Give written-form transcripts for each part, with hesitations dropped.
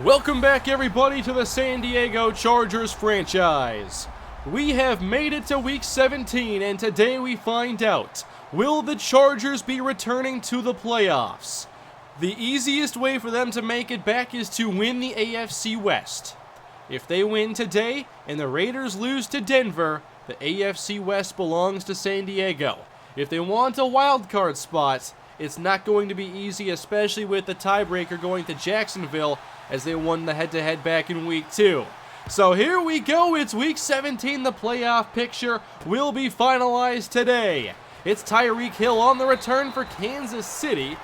Welcome back, everybody, to the San Diego Chargers franchise. We have made it to Week 17, and today we find out, will the Chargers be returning to the playoffs? The easiest way for them to make it back is to win the AFC West. If they win today and the Raiders lose to Denver, the AFC West belongs to San Diego. If they want a wildcard spot, it's not going to be easy, especially with the tiebreaker going to Jacksonville, as they won the head-to-head back in Week 2. So here we go, it's Week 17, the playoff picture will be finalized today. It's Tyreek Hill on the return for Kansas City,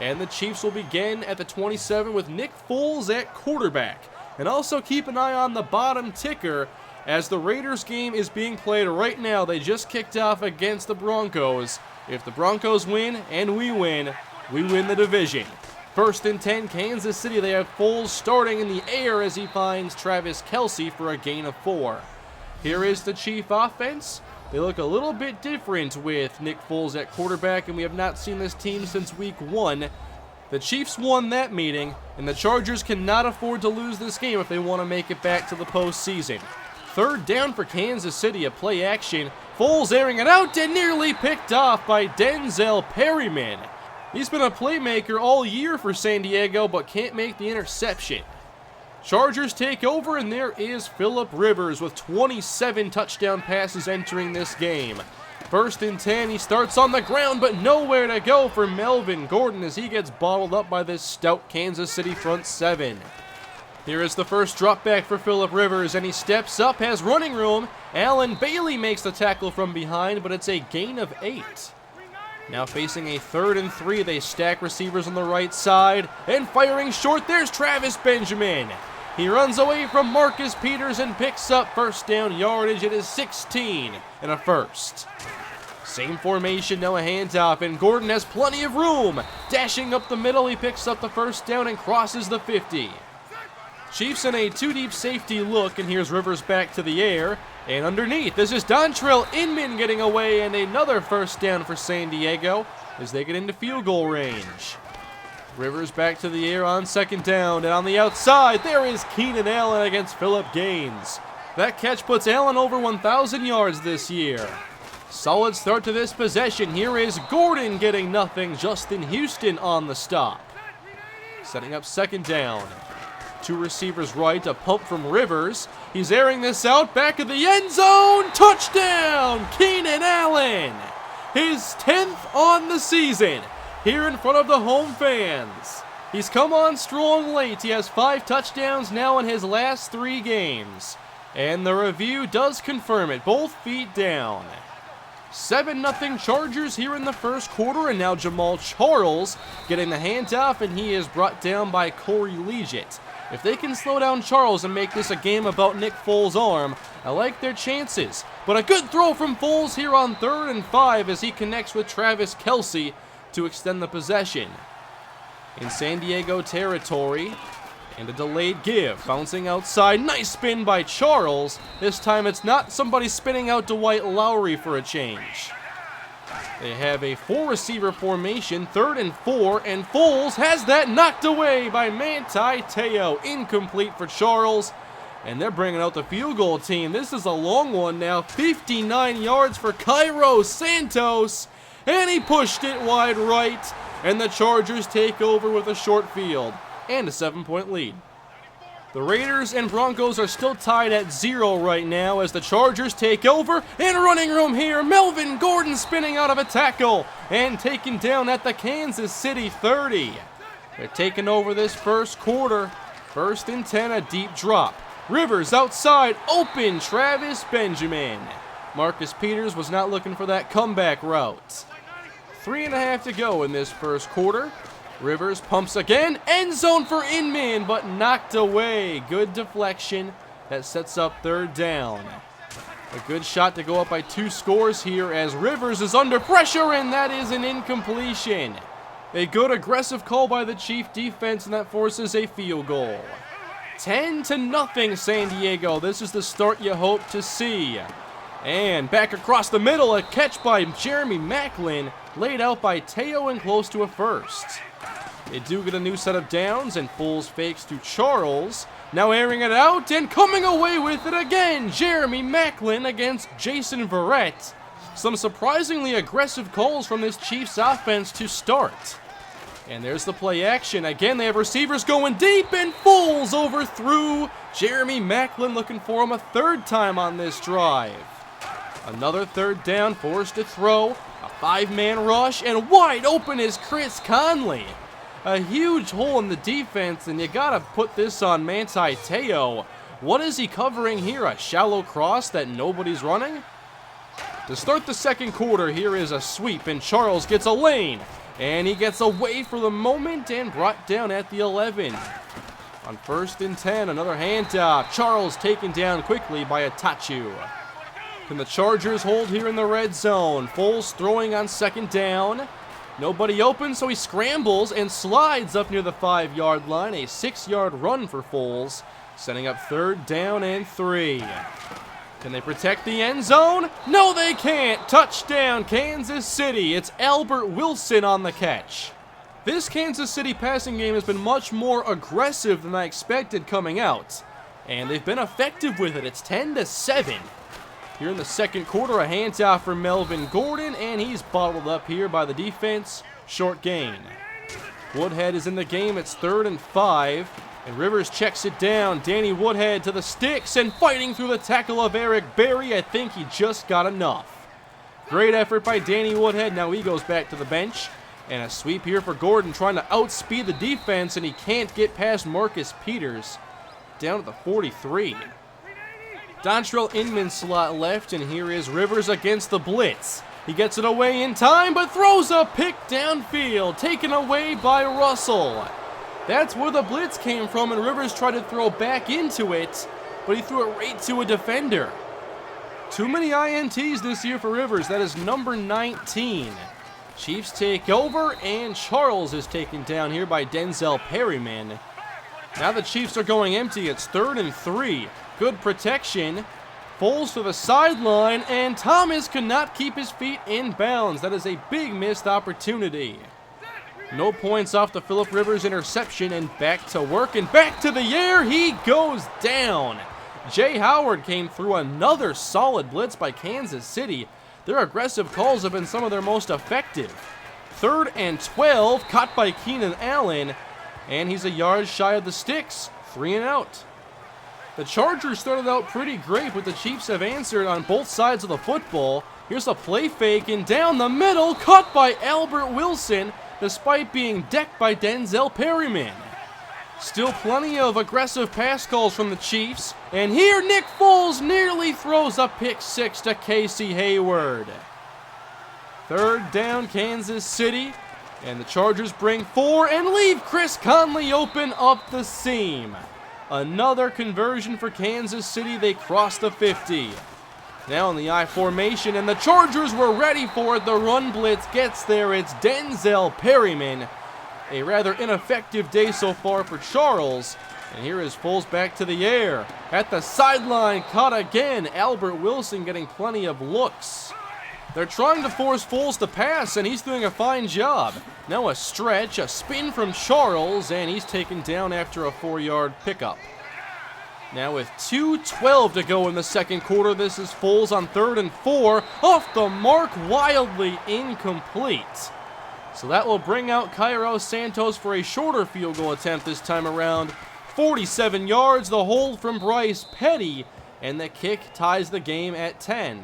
and the Chiefs will begin at the 27 with Nick Foles at quarterback. And also keep an eye on the bottom ticker, as the Raiders game is being played right now. They just kicked off against the Broncos. If the Broncos win and we win the division. First and 10, Kansas City. They have Foles starting in the air as he finds Travis Kelce for a gain of 4. Here is the Chief offense. They look a little bit different with Nick Foles at quarterback, and we have not seen this team since Week 1. The Chiefs won that meeting, and the Chargers cannot afford to lose this game if they want to make it back to the postseason. Third down for Kansas City, a play action. Foles airing it out and nearly picked off by Denzel Perryman. He's been a playmaker all year for San Diego, but can't make the interception. Chargers take over, and there is Phillip Rivers with 27 touchdown passes entering this game. First and 10, he starts on the ground, but nowhere to go for Melvin Gordon as he gets bottled up by this stout Kansas City front seven. Here is the first drop back for Phillip Rivers, and he steps up, has running room. Allen Bailey makes the tackle from behind, but it's a gain of 8. Now facing a 3rd and 3, they stack receivers on the right side, and firing short, there's Travis Benjamin. He runs away from Marcus Peters and picks up first down yardage. It is 16 and a first. Same formation, now a handoff, and Gordon has plenty of room. Dashing up the middle, he picks up the first down and crosses the 50. Chiefs in a 2-deep safety look, and here's Rivers back to the air. And underneath, this is Dontrell Inman getting away, and another first down for San Diego as they get into field goal range. Rivers back to the air on second down, and on the outside, there is Keenan Allen against Phillip Gaines. That catch puts Allen over 1,000 yards this year. Solid start to this possession. Here is Gordon getting nothing. Justin Houston on the stop. Setting up second down. Two receivers right, a pump from Rivers. He's airing this out, back of the end zone. Touchdown, Keenan Allen. His 10th on the season here in front of the home fans. He's come on strong late. He has 5 touchdowns now in his last 3 games. And the review does confirm it, both feet down. 7-0 Chargers here in the first quarter, and now Jamal Charles getting the handoff, and he is brought down by Corey Liuget. If they can slow down Charles and make this a game about Nick Foles' arm, I like their chances. But a good throw from Foles here on 3rd and 5 as he connects with Travis Kelce to extend the possession. In San Diego territory, and a delayed give. Bouncing outside, nice spin by Charles. This time it's not somebody spinning out Dwight Lowry for a change. They have a 4-receiver formation, 3rd and 4, and Foles has that knocked away by Manti Te'o. Incomplete for Charles, and they're bringing out the field goal team. This is a long one now, 59 yards for Cairo Santos, and he pushed it wide right, and the Chargers take over with a short field and a 7-point lead. The Raiders and Broncos are still tied at 0 right now as the Chargers take over. And running room here, Melvin Gordon spinning out of a tackle and taken down at the Kansas City 30. They're taking over this first quarter. 1st and 10, a deep drop. Rivers outside, open, Travis Benjamin. Marcus Peters was not looking for that comeback route. 3.5 to go in this first quarter. Rivers pumps again, end zone for Inman, but knocked away. Good deflection that sets up 3rd down. A good shot to go up by 2 scores here as Rivers is under pressure, and that is an incompletion. A good aggressive call by the Chief defense, and that forces a field goal. 10-0 San Diego. This is the start you hope to see. And back across the middle, a catch by Jeremy Maclin, laid out by Te'o and close to a first. They do get a new set of downs, and Foles fakes to Charles. Now airing it out and coming away with it again, Jeremy Maclin against Jason Verrett. Some surprisingly aggressive calls from this Chiefs offense to start. And there's the play action. Again, they have receivers going deep, and Foles overthrew Jeremy Maclin, looking for him a third time on this drive. Another third down, forced to throw. A 5-man rush, and wide open is Chris Conley. A huge hole in the defense, and you gotta put this on Manti Te'o. What is he covering here? A shallow cross that nobody's running? To start the second quarter, here is a sweep, and Charles gets a lane. And he gets away for the moment and brought down at the 11. On 1st and 10, another handoff. Charles taken down quickly by Atachu. Can the Chargers hold here in the red zone? Foles throwing on 2nd down. Nobody open, so he scrambles and slides up near the 5-yard line. A 6-yard run for Foles, setting up 3rd down and 3. Can they protect the end zone? No, they can't. Touchdown, Kansas City. It's Albert Wilson on the catch. This Kansas City passing game has been much more aggressive than I expected coming out, and they've been effective with it. It's 10-7. Here in the second quarter, a handoff for Melvin Gordon, and he's bottled up here by the defense. Short gain. Woodhead is in the game. It's 3rd and 5. And Rivers checks it down. Danny Woodhead to the sticks and fighting through the tackle of Eric Berry. I think he just got enough. Great effort by Danny Woodhead. Now he goes back to the bench. And a sweep here for Gordon, trying to outspeed the defense, and he can't get past Marcus Peters. Down at the 43. Dontrell Inman slot left, and here is Rivers against the blitz. He gets it away in time, but throws a pick downfield, taken away by Russell. That's where the blitz came from, and Rivers tried to throw back into it, but he threw it right to a defender. Too many INTs this year for Rivers. That is number 19. Chiefs take over, and Charles is taken down here by Denzel Perryman. Now the Chiefs are going empty. It's 3rd and 3. Good protection. Foles to the sideline, and Thomas could not keep his feet in bounds. That is a big missed opportunity. No points off the Phillip Rivers interception, and back to work and back to the air. He goes down. Jay Howard came through another solid blitz by Kansas City. Their aggressive calls have been some of their most effective. 3rd and 12, caught by Keenan Allen, and he's a yard shy of the sticks. 3 and out. The Chargers started out pretty great, but the Chiefs have answered on both sides of the football. Here's a play fake, and down the middle, caught by Albert Wilson, despite being decked by Denzel Perryman. Still plenty of aggressive pass calls from the Chiefs, and here Nick Foles nearly throws a pick 6 to Casey Hayward. 3rd down, Kansas City, and the Chargers bring 4 and leave Chris Conley open up the seam. Another conversion for Kansas City. They cross the 50. Now in the I formation, and the Chargers were ready for it. The run blitz gets there. It's Denzel Perryman. A rather ineffective day so far for Charles. And here is Foles back to the air. At the sideline, caught again. Albert Wilson getting plenty of looks. They're trying to force Foles to pass, and he's doing a fine job. Now a stretch, a spin from Charles, and he's taken down after a 4-yard pickup. Now with 2:12 to go in the second quarter, this is Foles on 3rd and 4. Off the mark, wildly incomplete. So that will bring out Cairo Santos for a shorter field goal attempt this time around. 47 yards, the hold from Bryce Petty, and the kick ties the game at 10.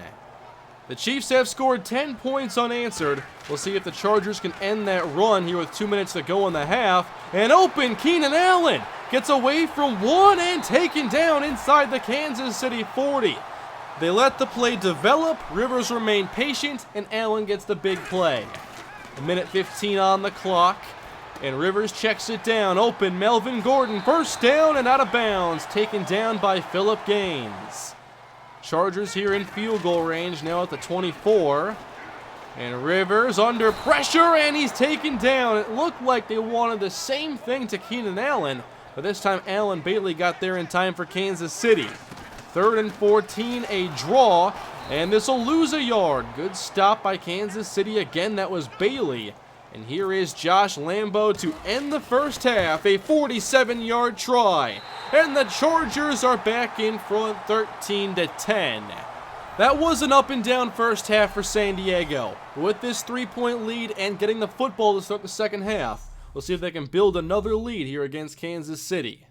The Chiefs have scored 10 points unanswered. We'll see if the Chargers can end that run here with 2 minutes to go in the half. And open, Keenan Allen gets away from one and taken down inside the Kansas City 40. They let the play develop, Rivers remained patient, and Allen gets the big play. A minute 15 on the clock, and Rivers checks it down. Open, Melvin Gordon, 1st down and out of bounds, taken down by Phillip Gaines. Chargers here in field goal range, now at the 24. And Rivers under pressure, and he's taken down. It looked like they wanted the same thing to Keenan Allen, but this time Allen Bailey got there in time for Kansas City. 3rd and 14, a draw, and this will lose a yard. Good stop by Kansas City. Again, that was Bailey. And here is Josh Lambo to end the first half, a 47-yard try. And the Chargers are back in front 13-10. That was an up and down first half for San Diego. With this 3-point lead and getting the football to start the second half, we'll see if they can build another lead here against Kansas City.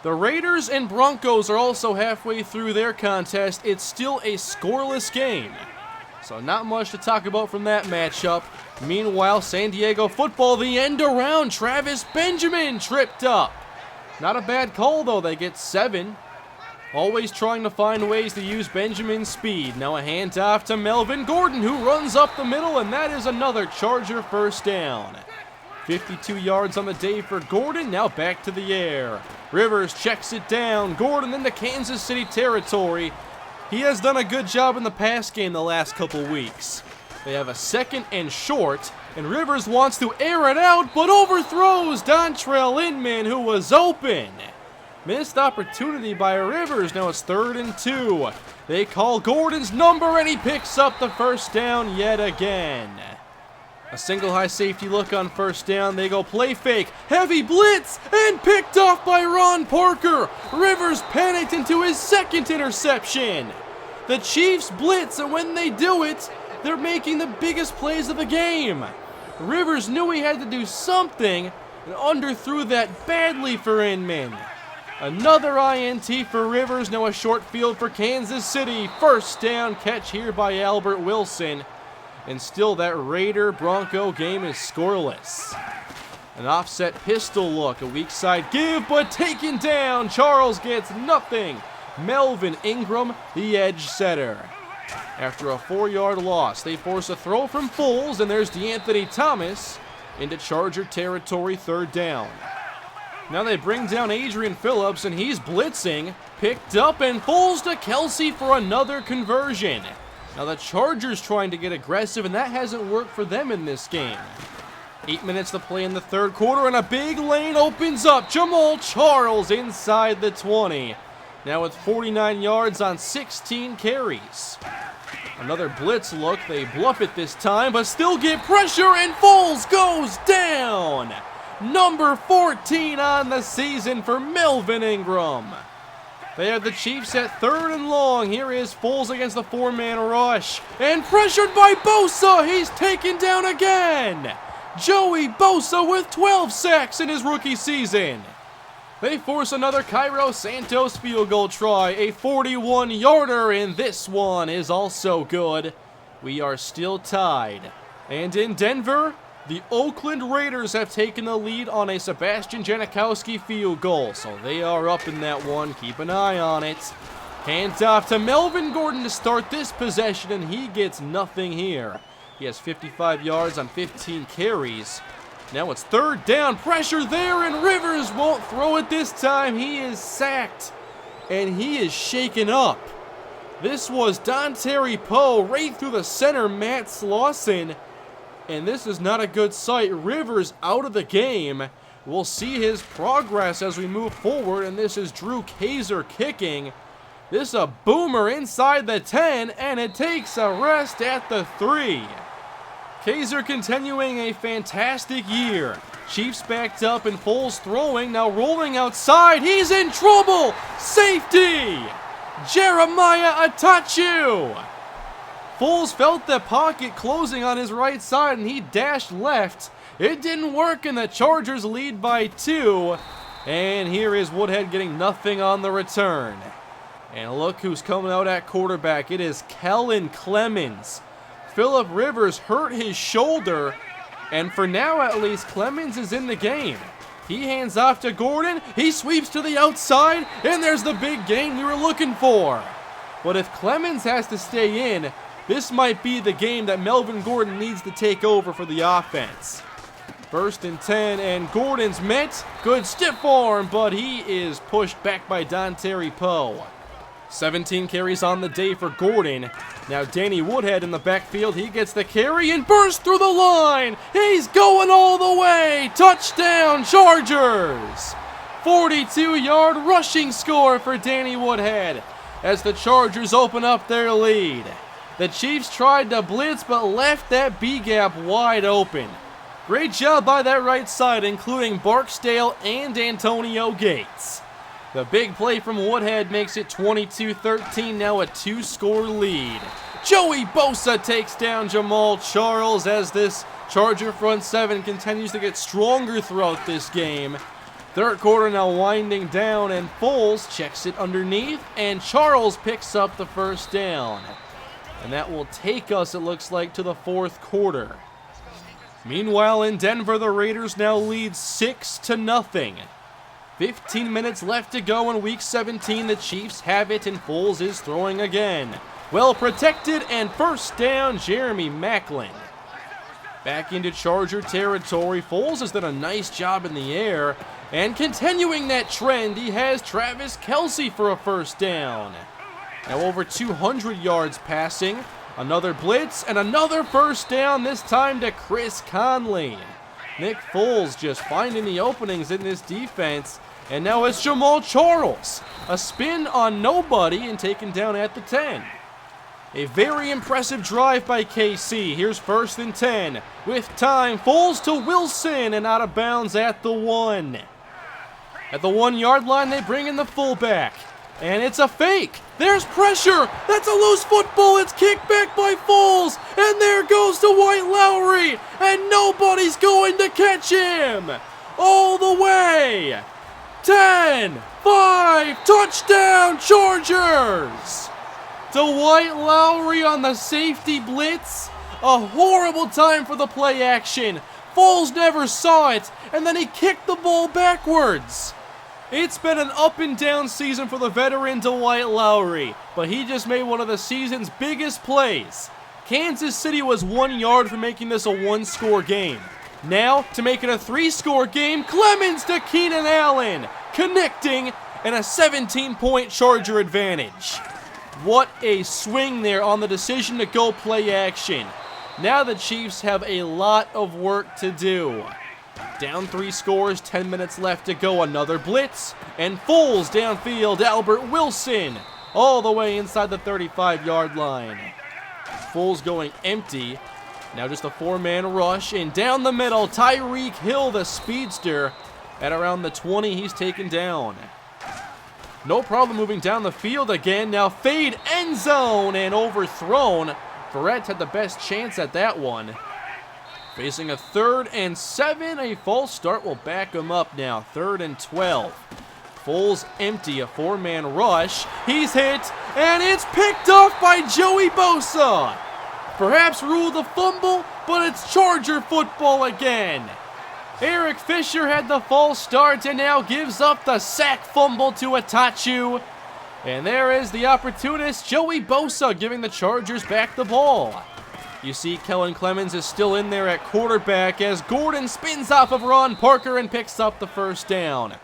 The Raiders and Broncos are also halfway through their contest. It's still a scoreless game, so not much to talk about from that matchup. Meanwhile, San Diego football, the end around. Travis Benjamin tripped up. Not a bad call, though. They get 7. Always trying to find ways to use Benjamin's speed. Now a handoff to Melvin Gordon, who runs up the middle, and that is another Charger first down. 52 yards on the day for Gordon. Now back to the air. Rivers checks it down. Gordon into Kansas City territory. He has done a good job in the pass game the last couple weeks. They have a 2nd and short, and Rivers wants to air it out, but overthrows Dontrell Inman, who was open. Missed opportunity by Rivers. Now it's 3rd and 2. They call Gordon's number, and he picks up the first down yet again. A single high safety look on first down. They go play fake. Heavy blitz, and picked off by Ron Parker. Rivers panicked into his 2nd interception. The Chiefs blitz, and when they do it, they're making the biggest plays of the game. Rivers knew he had to do something and underthrew that badly for Inman. Another INT for Rivers. Now a short field for Kansas City. First down catch here by Albert Wilson. And still that Raider-Bronco game is scoreless. An offset pistol look. A weak side give, but taken down. Charles gets nothing. Melvin Ingram, the edge setter. After a 4-yard loss, they force a throw from Foles, and there's DeAnthony Thomas into Charger territory, 3rd down. Now they bring down Adrian Phillips, and he's blitzing. Picked up, and Foles to Kelsey for another conversion. Now the Chargers trying to get aggressive, and that hasn't worked for them in this game. 8 minutes to play in the 3rd quarter, and a big lane opens up. Jamal Charles inside the 20. Now with 49 yards on 16 carries. Another blitz look. They bluff it this time, but still get pressure, and Foles goes down. Number 14 on the season for Melvin Ingram. They have the Chiefs at 3rd and long. Here is Foles against the 4-man rush. And pressured by Bosa. He's taken down again. Joey Bosa with 12 sacks in his rookie season. They force another Cairo Santos field goal try. A 41-yarder, and this one is also good. We are still tied. And in Denver, the Oakland Raiders have taken the lead on a Sebastian Janikowski field goal, so they are up in that one. Keep an eye on it. Hands off to Melvin Gordon to start this possession, and he gets nothing here. He has 55 yards on 15 carries. Now it's 3rd down, pressure there, and Rivers won't throw it this time. He is sacked, and he is shaken up. This was Dontari Poe right through the center, Matt Slauson. And this is not a good sight. Rivers out of the game. We'll see his progress as we move forward, and this is Drew Kaiser kicking. This is a boomer inside the 10, and it takes a rest at the 3. Kaiser continuing a fantastic year. Chiefs backed up, and Foles throwing, now rolling outside. He's in trouble! Safety! Jeremiah Atachu! Foles felt the pocket closing on his right side, and he dashed left. It didn't work, and the Chargers lead by 2. And here is Woodhead getting nothing on the return. And look who's coming out at quarterback. It is Kellen Clemens. Phillip Rivers hurt his shoulder, and for now at least, Clemens is in the game. He hands off to Gordon. He sweeps to the outside, and there's the big gain we were looking for. But if Clemens has to stay in, this might be the game that Melvin Gordon needs to take over for the offense. 1st and 10, and Gordon's met. Good stiff arm, but he is pushed back by Dontari Poe. 17 carries on the day for Gordon. Now Danny Woodhead in the backfield. He gets the carry and bursts through the line. He's going all the way. Touchdown, Chargers. 42-yard rushing score for Danny Woodhead as the Chargers open up their lead. The Chiefs tried to blitz but left that B-gap wide open. Great job by that right side, including Barksdale and Antonio Gates. The big play from Woodhead makes it 22-13, now a 2-score lead. Joey Bosa takes down Jamal Charles as this Charger front seven continues to get stronger throughout this game. Third quarter now winding down, and Foles checks it underneath, and Charles picks up the first down. And that will take us, it looks like, to the fourth quarter. Meanwhile, in Denver, the Raiders now lead 6-0. 15 minutes left to go in Week 17. The Chiefs have it, and Foles is throwing again. Well protected, and first down, Jeremy Maclin. Back into Charger territory. Foles has done a nice job in the air. And continuing that trend, he has Travis Kelce for a first down. Now over 200 yards passing. Another blitz and another first down, this time to Chris Conley. Nick Foles just finding the openings in this defense. And now it's Jamal Charles. A spin on nobody and taken down at the 10. A very impressive drive by KC. Here's 1st and 10. With time, Foles to Wilson and out of bounds at the 1. At the 1-yard line, they bring in the fullback. And it's a fake. There's pressure. That's a loose football. It's kicked back by Foles. And there goes to White Lowry. And nobody's going to catch him. All the way. 10, 5, touchdown Chargers. Dwight Lowry on the safety blitz. A horrible time for the play action. Foles never saw it, and then he kicked the ball backwards. It's been an up and down season for the veteran Dwight Lowry, but he just made one of the season's biggest plays. Kansas City was 1 yard from making this a 1-score game. Now, to make it a 3-score game, Clemens to Keenan Allen, connecting, and a 17-point Charger advantage. What a swing there on the decision to go play action. Now the Chiefs have a lot of work to do. Down 3 scores, 10 minutes left to go. Another blitz, and Foles downfield. Albert Wilson all the way inside the 35-yard line. Foles going empty. Now just a 4-man rush, and down the middle, Tyreek Hill, the speedster. At around the 20, he's taken down. No problem moving down the field again. Now fade end zone and overthrown. Verrett had the best chance at that one. Facing a 3rd and 7. A false start will back him up now. 3rd and 12. Foles empty, a 4-man rush. He's hit, and it's picked off by Joey Bosa. Perhaps ruled a fumble, but it's Charger football again. Eric Fisher had the false start and now gives up the sack fumble to Atachu. And there is the opportunist, Joey Bosa, giving the Chargers back the ball. You see Kellen Clemens is still in there at quarterback as Gordon spins off of Ron Parker and picks up the first down.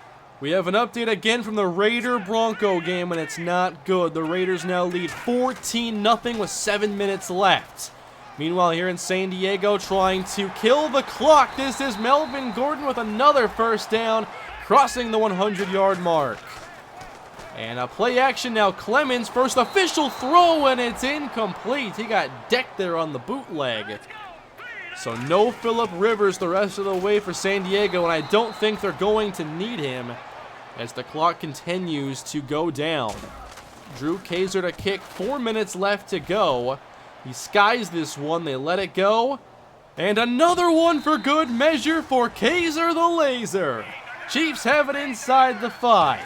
We have an update again from the Raider-Bronco game, and it's not good. The Raiders now lead 14-0 with 7 minutes left. Meanwhile, here in San Diego, trying to kill the clock, this is Melvin Gordon with another first down, crossing the 100-yard mark. And a play action now, Clemens, first official throw, and it's incomplete. He got decked there on the bootleg. So no Phillip Rivers the rest of the way for San Diego, and I don't think they're going to need him as the clock continues to go down. Drew Kaiser to kick, 4 minutes left to go. He skies this one, they let it go. And another one for good measure for Kaiser the Laser. Chiefs have it inside the 5.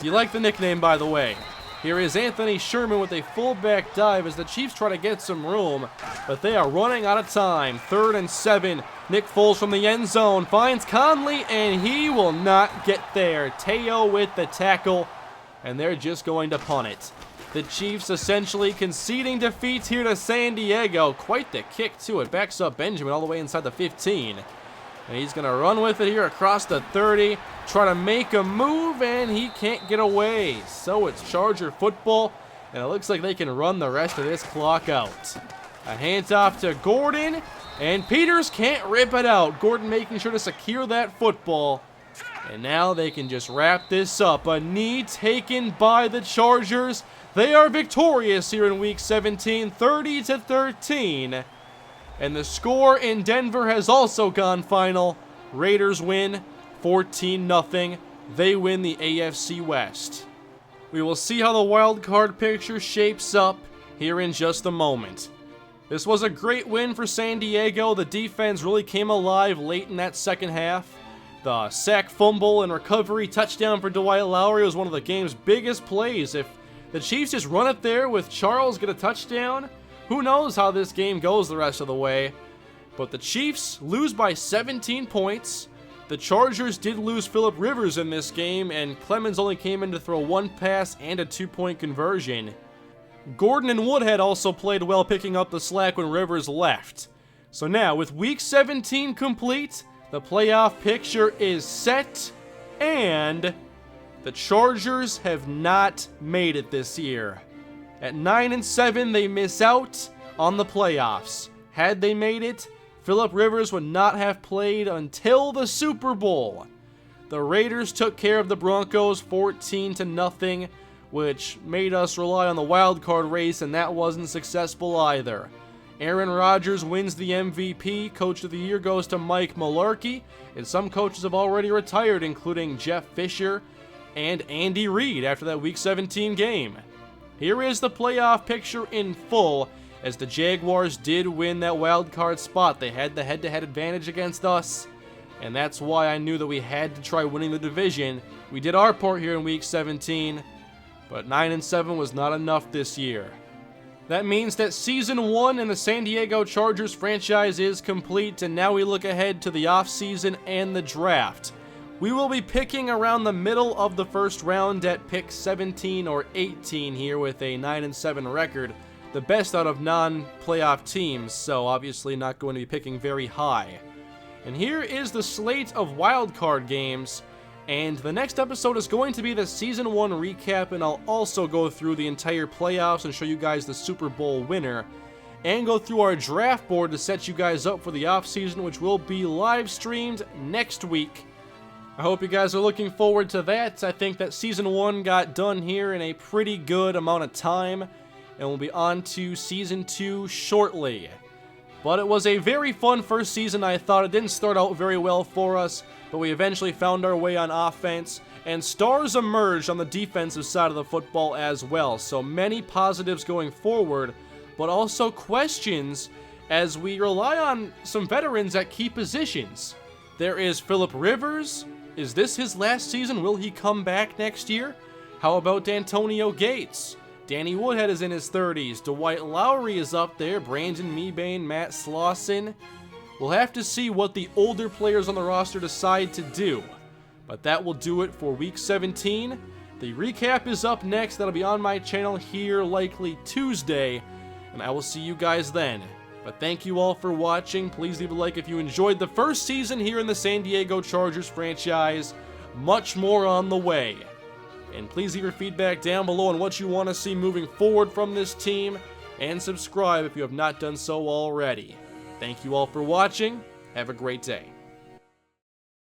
You like the nickname, by the way. Here is Anthony Sherman with a fullback dive as the Chiefs try to get some room, but they are running out of time. 3rd and 7. Nick Foles from the end zone finds Conley, and he will not get there. Teo with the tackle, and they're just going to punt it. The Chiefs essentially conceding defeat here to San Diego. Quite the kick, too. It backs up Benjamin all the way inside the 15. And he's going to run with it here across the 30. Try to make a move, and he can't get away. So it's Charger football, and it looks like they can run the rest of this clock out. A handoff to Gordon, and Peters can't rip it out. Gordon making sure to secure that football. And now they can just wrap this up. A knee taken by the Chargers. They are victorious here in Week 17, 30-13. And the score in Denver has also gone final. Raiders win 14-0. They win the AFC West. We will see how the wild card picture shapes up here in just a moment. This was a great win for San Diego. The defense really came alive late in that second half. The sack, fumble, and recovery touchdown for Dwight Lowery was one of the game's biggest plays. If the Chiefs just run it there with Charles get a touchdown, who knows how this game goes the rest of the way. But the Chiefs lose by 17 points. The Chargers did lose Phillip Rivers in this game, and Clemens only came in to throw one pass and a 2-point conversion. Gordon and Woodhead also played well, picking up the slack when Rivers left. So now, with Week 17 complete, the playoff picture is set, and the Chargers have not made it this year. At 9-7, they miss out on the playoffs. Had they made it, Phillip Rivers would not have played until the Super Bowl. The Raiders took care of the Broncos 14-0, which made us rely on the wild card race, and that wasn't successful either. Aaron Rodgers wins the MVP. Coach of the Year goes to Mike Mularkey, and some coaches have already retired, including Jeff Fisher and Andy Reid after that Week 17 game. Here is the playoff picture in full, as the Jaguars did win that wild card spot. They had the head-to-head advantage against us, and that's why I knew that we had to try winning the division. We did our part here in Week 17, but 9-7 was not enough this year. That means that Season 1 in the San Diego Chargers franchise is complete, and now we look ahead to the offseason and the draft. We will be picking around the middle of the first round at pick 17 or 18 here with a 9-7 record. The best out of non-playoff teams, so obviously not going to be picking very high. And here is the slate of wildcard games. And the next episode is going to be the Season 1 recap, and I'll also go through the entire playoffs and show you guys the Super Bowl winner, and go through our draft board to set you guys up for the offseason, which will be live streamed next week. I hope you guys are looking forward to that. I think that Season 1 got done here in a pretty good amount of time, and we'll be on to Season 2 shortly. But it was a very fun first season. I thought it didn't start out very well for us, but we eventually found our way on offense, and stars emerged on the defensive side of the football as well. So many positives going forward, but also questions as we rely on some veterans at key positions. There is Phillip Rivers. Is this his last season? Will he come back next year? How about Antonio Gates? Danny Woodhead is in his 30s. Dwight Lowery is up there. Brandon Mebane, Matt Slauson. We'll have to see what the older players on the roster decide to do. But that will do it for Week 17. The recap is up next. That'll be on my channel here likely Tuesday. And I will see you guys then. But thank you all for watching. Please leave a like if you enjoyed the first season here in the San Diego Chargers franchise. Much more on the way. And please leave your feedback down below on what you want to see moving forward from this team. And subscribe if you have not done so already. Thank you all for watching. Have a great day.